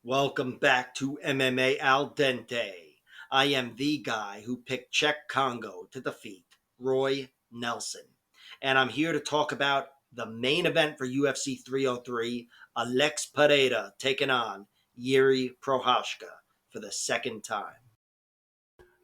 Welcome back to MMA Al Dente. I am the guy who picked Czech Congo to defeat Roy Nelson. And I'm here to talk about the main event for UFC 303, Alex Pereira taking on Jiri Prochazka for the second time.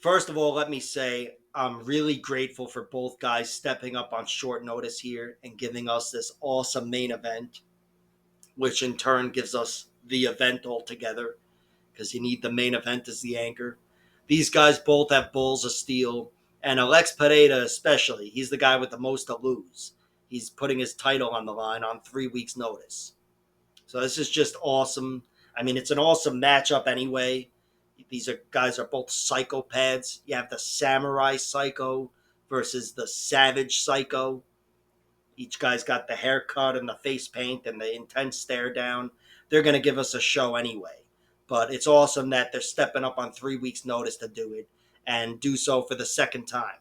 First of all, let me say I'm really grateful for both guys stepping up on short notice here and giving us this awesome main event, which in turn gives us the event altogether because you need the main event as the anchor. These guys both have balls of steel, and Alex Pereira especially, he's the guy with the most to lose. He's putting his title on the line on 3 weeks' notice. So this is just awesome. I mean, it's an awesome matchup anyway. These guys are both psychopaths. You have the samurai psycho versus the savage psycho. Each guy's got the haircut and the face paint and the intense stare down. They're going to give us a show anyway. But it's awesome that they're stepping up on 3 weeks' notice to do it and do so for the second time.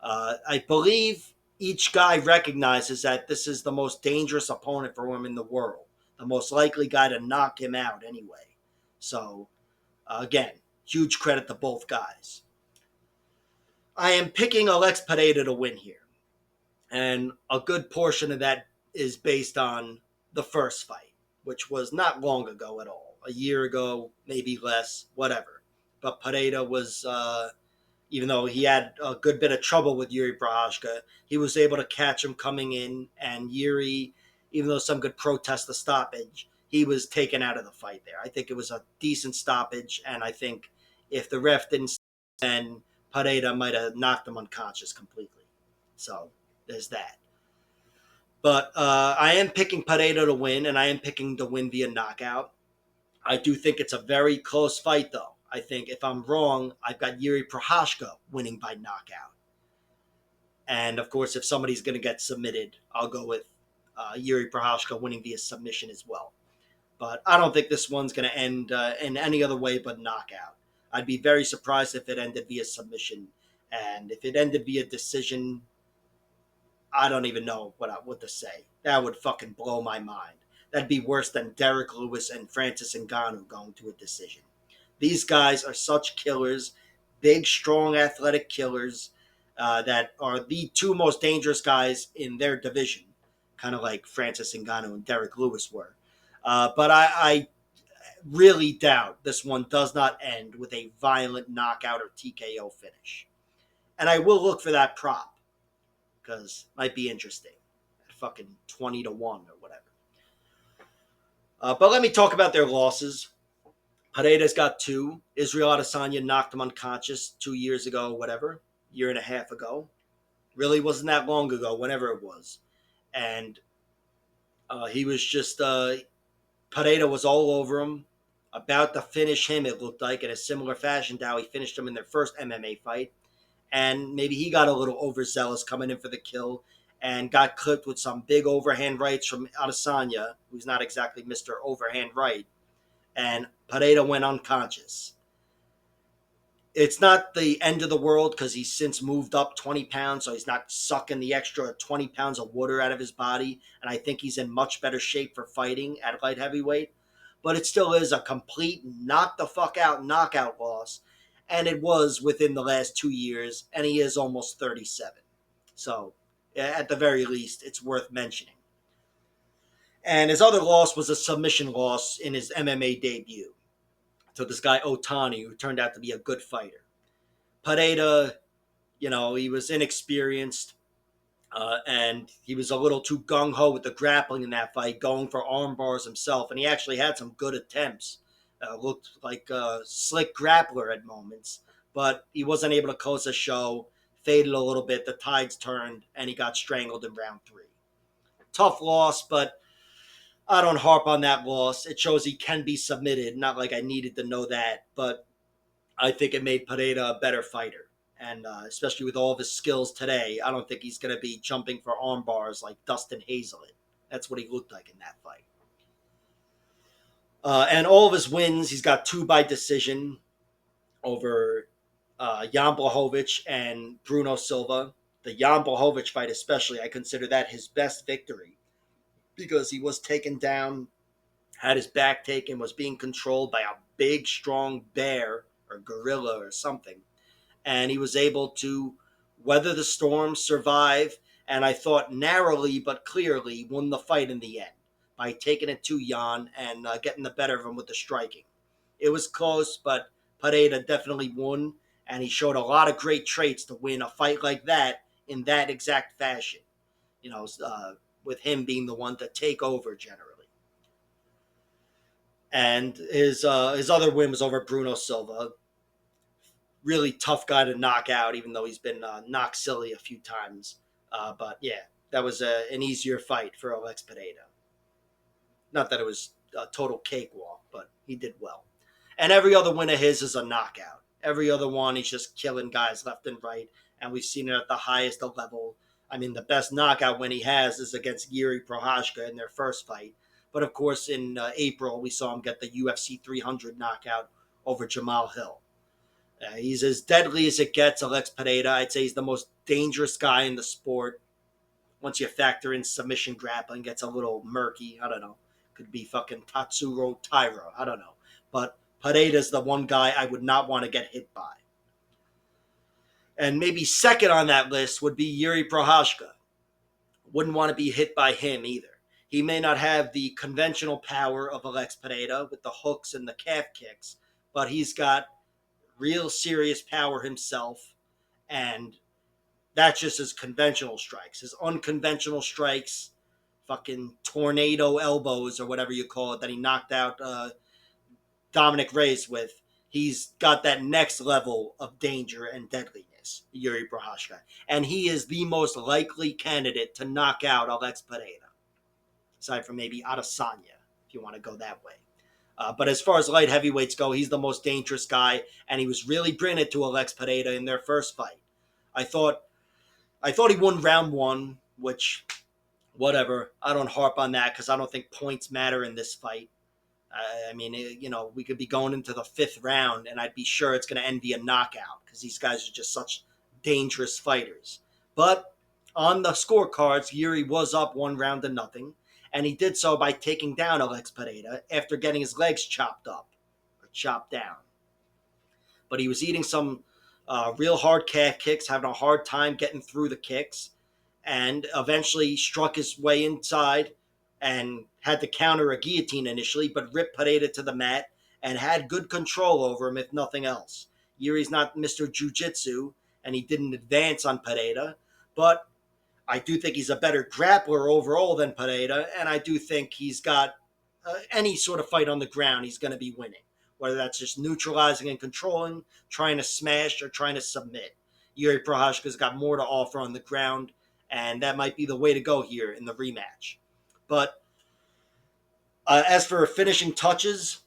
I believe each guy recognizes that this is the most dangerous opponent for him in the world, the most likely guy to knock him out anyway. So, again, huge credit to both guys. I am picking Alex Pereira to win here. And a good portion of that is based on the first fight, which was not long ago at all. A year ago, maybe less, whatever. But Pereira was, even though he had a good bit of trouble with Jiri Prochazka, he was able to catch him coming in. And Jiri, even though some could protest the stoppage, he was taken out of the fight there. I think it was a decent stoppage. And I think if the ref didn't, then Pereira might have knocked him unconscious completely. So there's that. But I am picking Pereira to win, and I am picking to win via knockout. I do think it's a very close fight, though. I think if I'm wrong, I've got Jiri Prochazka winning by knockout. And of course, if somebody's going to get submitted, I'll go with Jiri Prochazka winning via submission as well. But I don't think this one's going to end in any other way but knockout. I'd be very surprised if it ended via submission. And if it ended via decision, I don't even know what to say. That would fucking blow my mind. That'd be worse than Derek Lewis and Francis Ngannou going to a decision. These guys are such killers, big, strong, athletic killers that are the two most dangerous guys in their division, kind of like Francis Ngannou and Derek Lewis were. But I really doubt this one does not end with a violent knockout or TKO finish. And I will look for that prop because it might be interesting at fucking 20 to 1 or whatever. But let me talk about their losses. Pereira's got two. Israel Adesanya knocked him unconscious 2 years ago, whatever, year and a half ago. Really wasn't that long ago, whenever it was. And he was just, Pereira was all over him, about to finish him, it looked like, in a similar fashion to how he finished him in their first MMA fight. And maybe he got a little overzealous coming in for the kill and got clipped with some big overhand rights from Adesanya, who's not exactly Mr. Overhand Right, and Pereira went unconscious. It's not the end of the world because he's since moved up 20 pounds, so he's not sucking the extra 20 pounds of water out of his body, and I think he's in much better shape for fighting at light heavyweight. But it still is a complete knock the fuck out knockout loss, and it was within the last 2 years, and he is almost 37. So, at the very least, it's worth mentioning. And his other loss was a submission loss in his MMA debut to this guy Otani, who turned out to be a good fighter. Pereira, he was inexperienced, and he was a little too gung ho with the grappling in that fight, going for arm bars himself. And he actually had some good attempts. Looked like a slick grappler at moments, but he wasn't able to close the show. Faded a little bit. The tides turned, and he got strangled in round 3. Tough loss, but I don't harp on that loss. It shows he can be submitted. Not like I needed to know that, but I think it made Pereira a better fighter. And especially with all of his skills today, I don't think he's going to be jumping for arm bars like Dustin Hazelett. That's what he looked like in that fight. And all of his wins, he's got 2 by decision over Jan Blachowicz and Bruno Silva. The Jan Blachowicz fight especially, I consider that his best victory because he was taken down had his back taken, was being controlled by a big, strong bear or gorilla or something. And he was able to weather the storm, survive, and I thought narrowly but clearly won the fight in the end by taking it to Jan and getting the better of him with the striking. It was close, but Pereira definitely won, and he showed a lot of great traits to win a fight like that in that exact fashion. You know, with him being the one to take over generally. And his other win was over Bruno Silva. Really tough guy to knock out, even though he's been knocked silly a few times. But yeah, that was an easier fight for Alex Pereira. Not that it was a total cakewalk, but he did well. And every other win of his is a knockout. Every other one, he's just killing guys left and right. And we've seen it at the highest level. I mean, the best knockout win he has is against Jiri Prochazka in their first fight. But of course, in April, we saw him get the UFC 300 knockout over Jamal Hill. He's as deadly as it gets, Alex Pereira. I'd say he's the most dangerous guy in the sport. Once you factor in submission grappling, gets a little murky. I don't know. Could be fucking Tatsuro Taira. I don't know. But Pereira's the one guy I would not want to get hit by. And maybe second on that list would be Jiri Prochazka. Wouldn't want to be hit by him either. He may not have the conventional power of Alex Pereira with the hooks and the calf kicks, but he's got real serious power himself, and that's just his conventional strikes. His unconventional strikes, fucking tornado elbows or whatever you call it, that he knocked out Dominic Reyes with. He's got that next level of danger and deadliness, Jiri Prochazka. And he is the most likely candidate to knock out Alex Pereira, aside from maybe Adesanya, if you want to go that way. But as far as light heavyweights go, he's the most dangerous guy, and he was really bringing it to Alex Pereira in their first fight. I thought he won round one, which, whatever. I don't harp on that because I don't think points matter in this fight. I mean, we could be going into the fifth round, and I'd be sure it's going to end via knockout because these guys are just such dangerous fighters. But on the scorecards, Jiri was up 1-0, and he did so by taking down Alex Pereira after getting his legs chopped up or chopped down. But he was eating some real hard calf kicks, having a hard time getting through the kicks, and eventually struck his way inside and had to counter a guillotine initially, but ripped Pereira to the mat and had good control over him, if nothing else. Yuri's not Mr. Jiu-Jitsu, and he didn't advance on Pereira, but I do think he's a better grappler overall than Pereira, and I do think he's got any sort of fight on the ground, he's going to be winning. Whether that's just neutralizing and controlling, trying to smash, or trying to submit. Jiri Prochazka's got more to offer on the ground, and that might be the way to go here in the rematch. But as for finishing touches,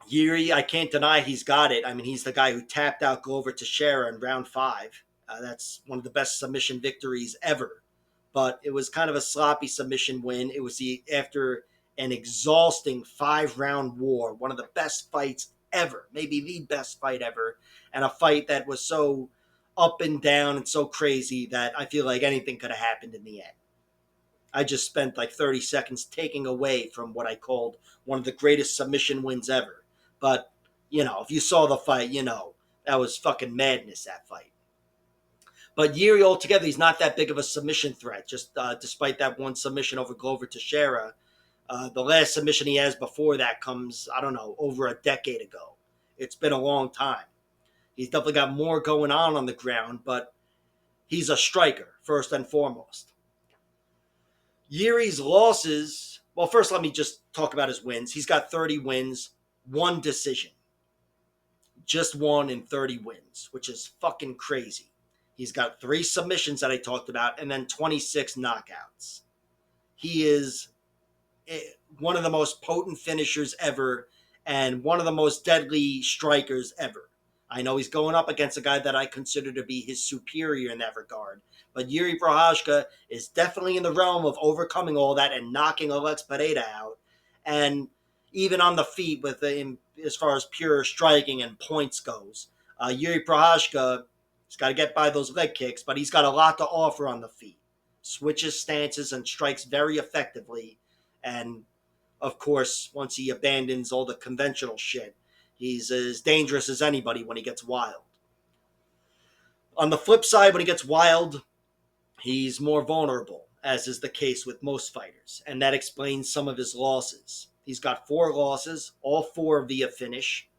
Jiri, I can't deny he's got it. I mean, he's the guy who tapped out Glover Teixeira in round 5. That's one of the best submission victories ever. But it was kind of a sloppy submission win. It was after an exhausting 5-round war, one of the best fights ever, maybe the best fight ever, and a fight that was so up and down and so crazy that I feel like anything could have happened in the end. I just spent like 30 seconds taking away from what I called one of the greatest submission wins ever. But, if you saw the fight, that was fucking madness, that fight. But Jiri altogether, he's not that big of a submission threat, just despite that one submission over Glover Teixeira. The last submission he has before that comes, I don't know, over a decade ago. It's been a long time. He's definitely got more going on the ground, but he's a striker, first and foremost. Yuri's losses, well, first let me just talk about his wins. He's got 30 wins, 1 decision. Just 1 in 30 wins, which is fucking crazy. He's got 3 submissions that I talked about, and then 26 knockouts. He is one of the most potent finishers ever, and one of the most deadly strikers ever. I know he's going up against a guy that I consider to be his superior in that regard, but Jiri Prochazka is definitely in the realm of overcoming all that and knocking Alex Pereira out. And even on the feet, with him, as far as pure striking and points goes, Jiri Prochazka has got to get by those leg kicks, but he's got a lot to offer on the feet. Switches stances and strikes very effectively, and of course, once he abandons all the conventional shit, he's as dangerous as anybody when he gets wild. On the flip side, when he gets wild, he's more vulnerable, as is the case with most fighters, and that explains some of his losses. He's got 4 losses, all 4 via finish.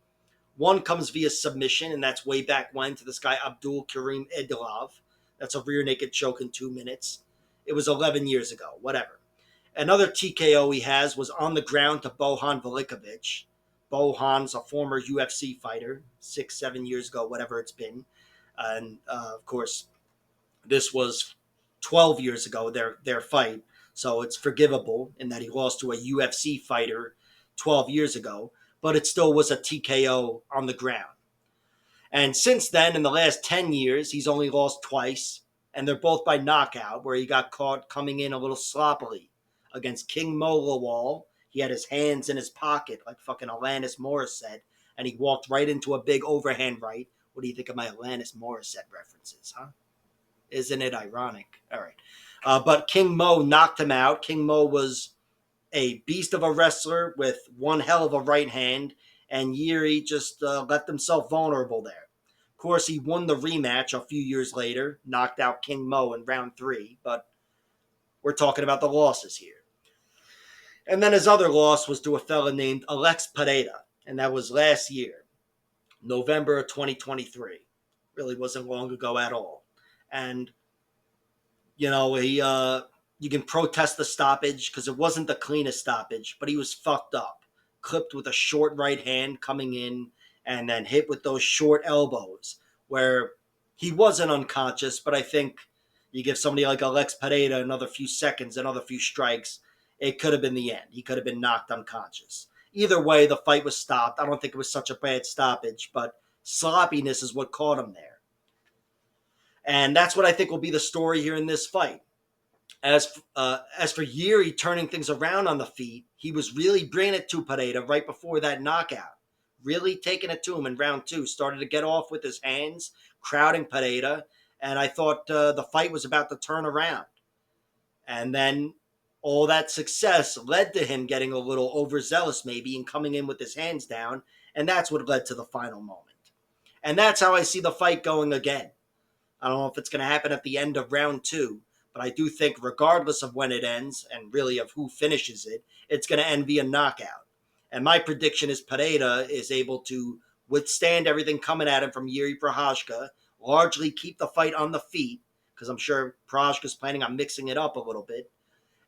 One comes via submission, and that's way back when to this guy Abdul Karim Edilov. That's a rear naked choke in 2 minutes. It was 11 years ago, whatever. Another TKO he has was on the ground to Bohan Velikovic. Bohan's a former UFC fighter, 6, 7 years ago, whatever it's been. And of course, this was 12 years ago, their fight. So it's forgivable in that he lost to a UFC fighter 12 years ago, but it still was a TKO on the ground. And since then, in the last 10 years, he's only lost twice, and they're both by knockout, where he got caught coming in a little sloppily. Against King Mo Lawal, he had his hands in his pocket, like fucking Alanis Morissette, and he walked right into a big overhand right. What do you think of my Alanis Morissette references, huh? Isn't it ironic? All right. But King Mo knocked him out. King Mo was a beast of a wrestler with one hell of a right hand, and Jiri just left himself vulnerable there. Of course, he won the rematch a few years later, knocked out King Mo in round 3, but we're talking about the losses here. And then his other loss was to a fella named Alex Pereira, and that was last year, November of 2023. Really wasn't long ago at all. And you can protest the stoppage because it wasn't the cleanest stoppage, but he was fucked up, clipped with a short right hand coming in, and then hit with those short elbows where he wasn't unconscious. But I think you give somebody like Alex Pereira another few seconds, another few strikes, it could have been the end. He could have been knocked unconscious. Either way, the fight was stopped. I don't think it was such a bad stoppage, but sloppiness is what caught him there. And that's what I think will be the story here in this fight. As for Jiri turning things around on the feet, he was really bringing it to Pereira right before that knockout. Really taking it to him in round 2. Started to get off with his hands, crowding Pereira, and I thought the fight was about to turn around. And then all that success led to him getting a little overzealous maybe and coming in with his hands down, and that's what led to the final moment. And that's how I see the fight going again. I don't know if it's going to happen at the end of round 2, but I do think regardless of when it ends and really of who finishes it, it's going to end via knockout. And my prediction is Pereira is able to withstand everything coming at him from Jiri Prochazka, largely keep the fight on the feet, because I'm sure Prochazka's planning on mixing it up a little bit.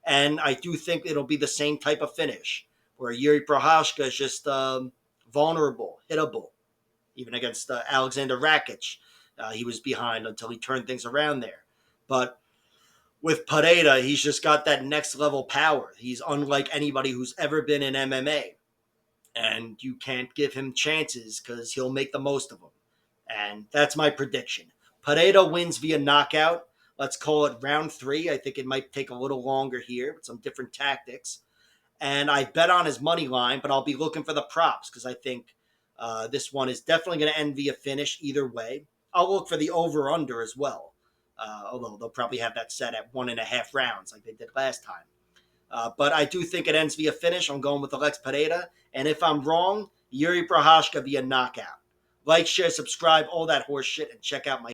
And I do think it'll be the same type of finish, where Jiri Prochazka is just vulnerable, hittable, even against Alexander Rakic. He was behind until he turned things around there. But with Pereira, he's just got that next level power. He's unlike anybody who's ever been in MMA. And you can't give him chances because he'll make the most of them. And that's my prediction. Pereira wins via knockout. Let's call it round 3. I think it might take a little longer here with some different tactics. And I bet on his money line, but I'll be looking for the props because I think this one is definitely going to end via finish either way. I'll look for the over-under as well, although they'll probably have that set at 1.5 rounds like they did last time. But I do think it ends via finish. I'm going with Alex Pereira. And if I'm wrong, Jiri Prochazka via knockout. Like, share, subscribe, all that horse shit, and check out my